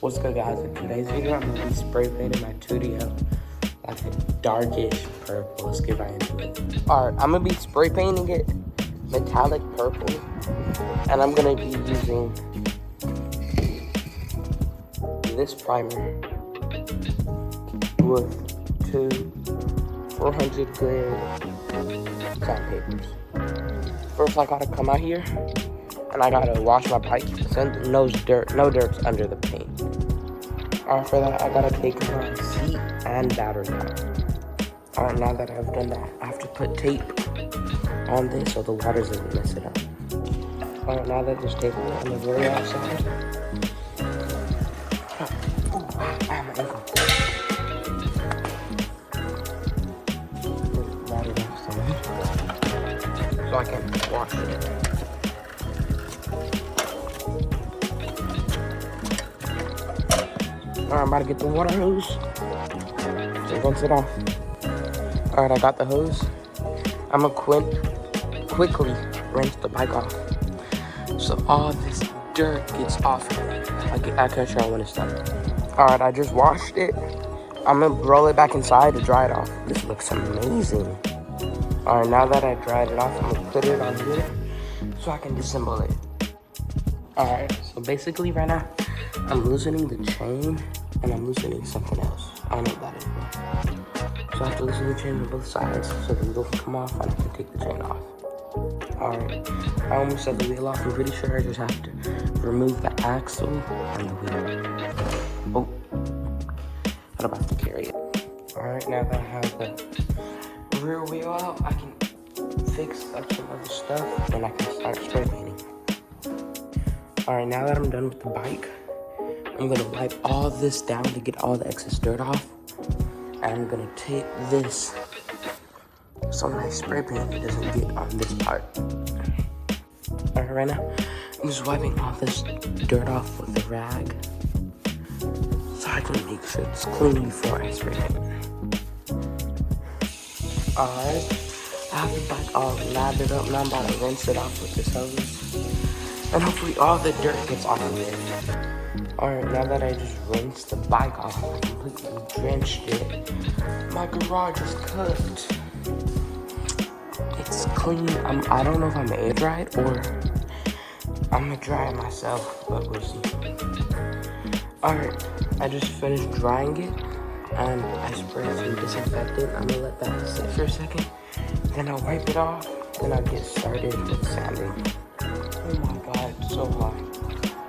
What's good, guys? In today's video, I'm gonna be spray painting my Tuttio like a darkish purple. Let's get right into it. Alright, I'm gonna be spray painting it metallic purple, and I'm gonna be using this primer with two 400 grade sandpapers. First, I gotta come out here and I gotta wash my bike so no dirt's under the paint. For that, I gotta take my seat and battery out. Alright, now that I've done that, I have to put tape on this so the water doesn't mess it up. Alright, now that there's tape on it, I'm gonna go outside. So I can wash it. Alright, I'm about to get the water hose to rinse it off. Alright, I got the hose. I'm gonna quickly rinse the bike off so all this dirt gets off of it. I can show you when it's done. Alright, I just washed it. I'm gonna roll it back inside to dry it off. This looks amazing. Alright, now that I dried it off, I'm gonna put it on here so I can disassemble it. Alright, so basically right now, I'm loosening the chain and I'm loosening something else. I don't know what that is. So I have to loosen the chain on both sides so the wheel can come off and I can take the chain off. Alright, I almost set the wheel off. I'm pretty sure I just have to remove the axle and the wheel. Oh, I'm about to carry it. Alright, now that I have the rear wheel out, I can fix up some other stuff and I can start spray painting. Alright, now that I'm done with the bike, I'm gonna wipe all this down to get all the excess dirt off. And I'm gonna take this so my spray paint doesn't get on this part. Alright, right now, I'm just wiping all this dirt off with a rag so I can make sure it's clean before I spray paint. Alright, I have the bike all lathered up. Now I'm about to rinse it off with this hose. And hopefully all the dirt gets off of it. Alright, now that I just rinsed the bike off, I completely drenched it. My garage is cooked. It's clean. I don't know if I'm gonna air dry it or I'm gonna dry it myself, but we'll see. Alright, I just finished drying it and I sprayed some disinfectant. I'm gonna let that sit for a second. Then I'll wipe it off. Then I'll get started with sanding. Oh my god, it's so hot.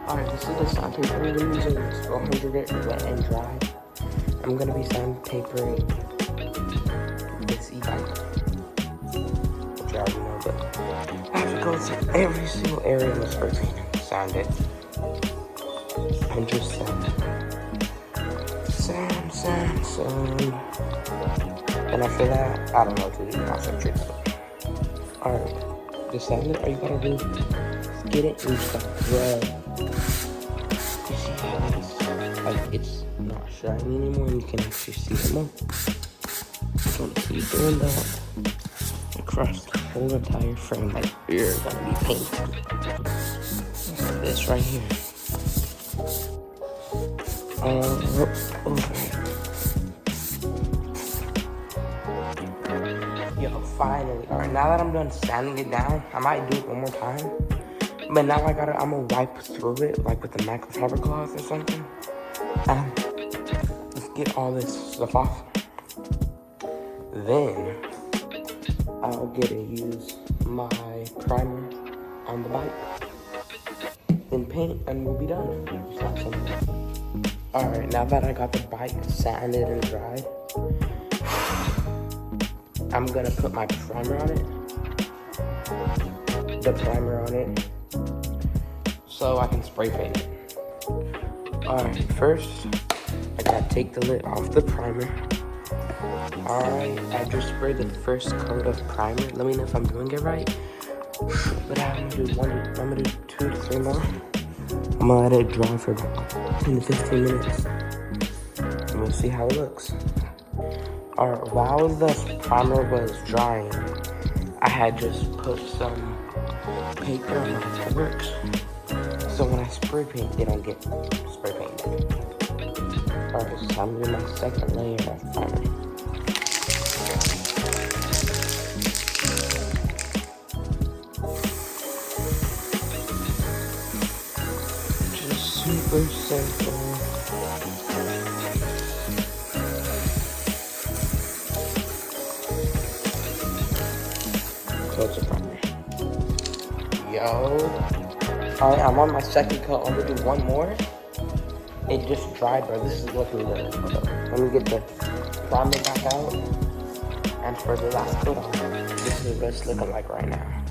Alright, this is the sandpaper I'm using. It's 400 wet and dry. I'm gonna be sandpapering this eBike, which I already know, but I have to go through every single area in the spray paint and sand it. And just sand. And after that, I don't know what to do. I'll set tricks. Alright, just sand it. All you gotta do is get it and start red. You see how it's like it's not shiny anymore and you can actually see it more. So keep doing that across the whole entire frame, like you're gonna be painted. Like this right here. Over it. Yo, finally. Alright, now that I'm done sanding it down, I might do it one more time. But now I'm gonna wipe through it, like with a microfiber cloth or something. And let's get all this stuff off. Then, I'll get to use my primer on the bike. Then paint, and we'll be done. It's not simple. Alright, now that I got the bike sanded and dried, I'm gonna put my primer on it. The primer on it. So I can spray paint it. Alright, first, I gotta take the lid off the primer. Alright, I just sprayed the first coat of primer. Let me know if I'm doing it right. But I'm gonna do 2 to 3 more. I'm gonna let it dry for about 10 to 15 minutes. And we'll see how it looks. Alright, while the primer was drying, I had just put some paper on my forks. So when I spray paint, they don't get spray painted. Alright, so I'm doing my second layer of primer. Just super simple. Coats of primer. Yo. Alright, I'm on my second coat. I'm gonna do one more. It just dried, bro. This is looking good. Let me get the primer back out. And for the last coat on, this is what it's looking like right now.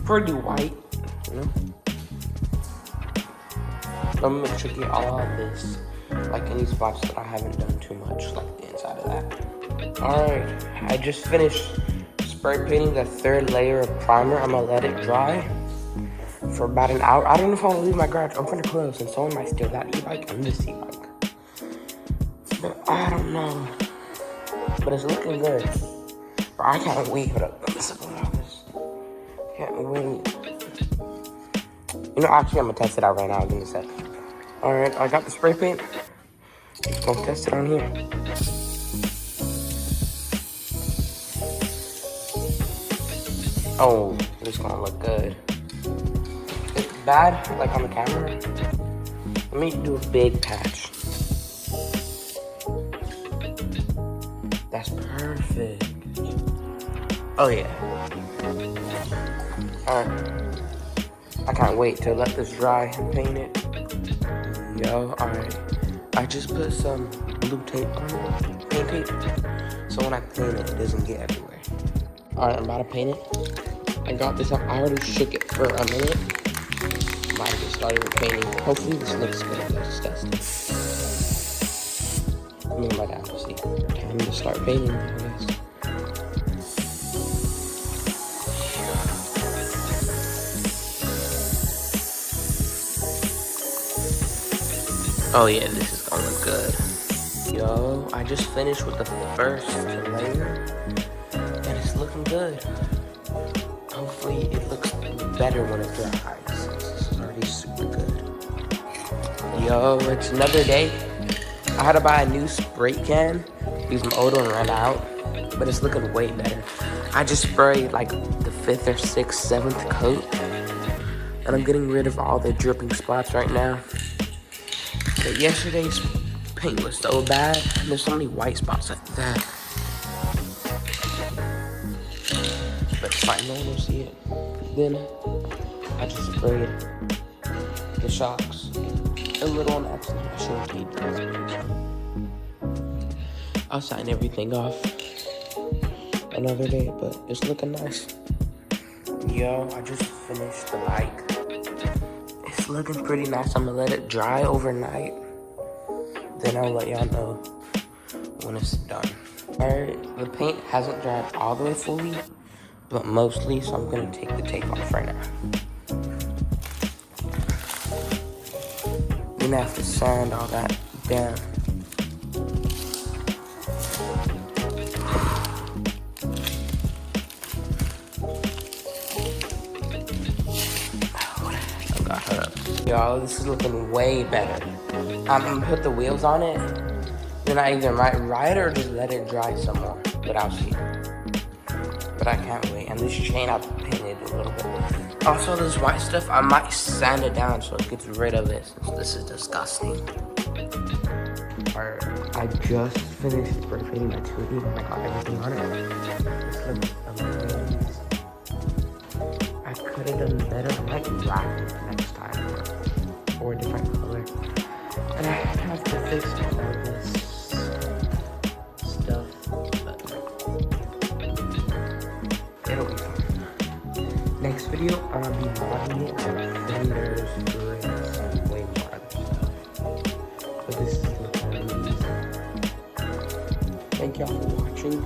Pretty white, you know? Let me make sure to get all of this, like any spots that I haven't done too much, like the inside of that. Alright, I just finished spray painting the third layer of primer. I'm gonna let it dry for about an hour. I don't know if I'll leave my garage open or closed, and someone might steal that e-bike and this e-bike. But I don't know. But it's looking good. But I can't wait. Hold up. Let's look at all this. Can't wait. You know, actually, I'm gonna test it out right now. Give me a sec. Alright, I got the spray paint. Just gonna test it on here. Oh, this is gonna look good. It's bad, like on the camera. Let me do a big patch. That's perfect. Oh yeah. Alright. I can't wait to let this dry and paint it. Yo, alright. I just put some blue tape on it, paint tape. So when I paint it, it doesn't get everywhere. Alright, I'm about to paint it. I got this up. I already shook it for a minute. Might get started with painting. Hopefully this looks good. Let's test it. Me and my dad will see. Time to start painting, I guess. Oh yeah, this is gonna look good. Yo, I just finished with the first layer, and it's looking good. Hopefully it looks better when it dries. This is already super good. Yo, it's another day. I had to buy a new spray can because my old one ran out, but it's looking way better. I just sprayed like the 5th or 6th, 7th coat, and I'm getting rid of all the dripping spots right now. But yesterday's paint was so bad. There's so many white spots like that. But it's fine, no one will see it. Then I just sprayed the shocks a little on accident. I should have taped this. I'll sign everything off another day, but it's looking nice. Yo, I just finished the bike. It's looking pretty nice. I'm gonna let it dry overnight. Then I'll let y'all know when it's done. Alright, the paint hasn't dried all the way fully, but mostly, so I'm gonna take the tape off right now. I'm gonna have to sand all that down. I got her up. Y'all, this is looking way better. I'm gonna put the wheels on it, then I either might ride or just let it dry some more, but I'll see. But I can't wait. And this chain I've painted a little bit. Also, this white stuff, I might sand it down so it gets rid of it, since this is disgusting. Alright, I just finished spray painting my Tuttio and I got everything on it. This looks amazing. I could have done better. I might wrap it next time or a different color. And I have to fix all of this stuff, but it'll be fine. Next video, I'm gonna be modding it with fenders, grips, and way more other stuff. But this is looking amazing. Thank y'all for watching.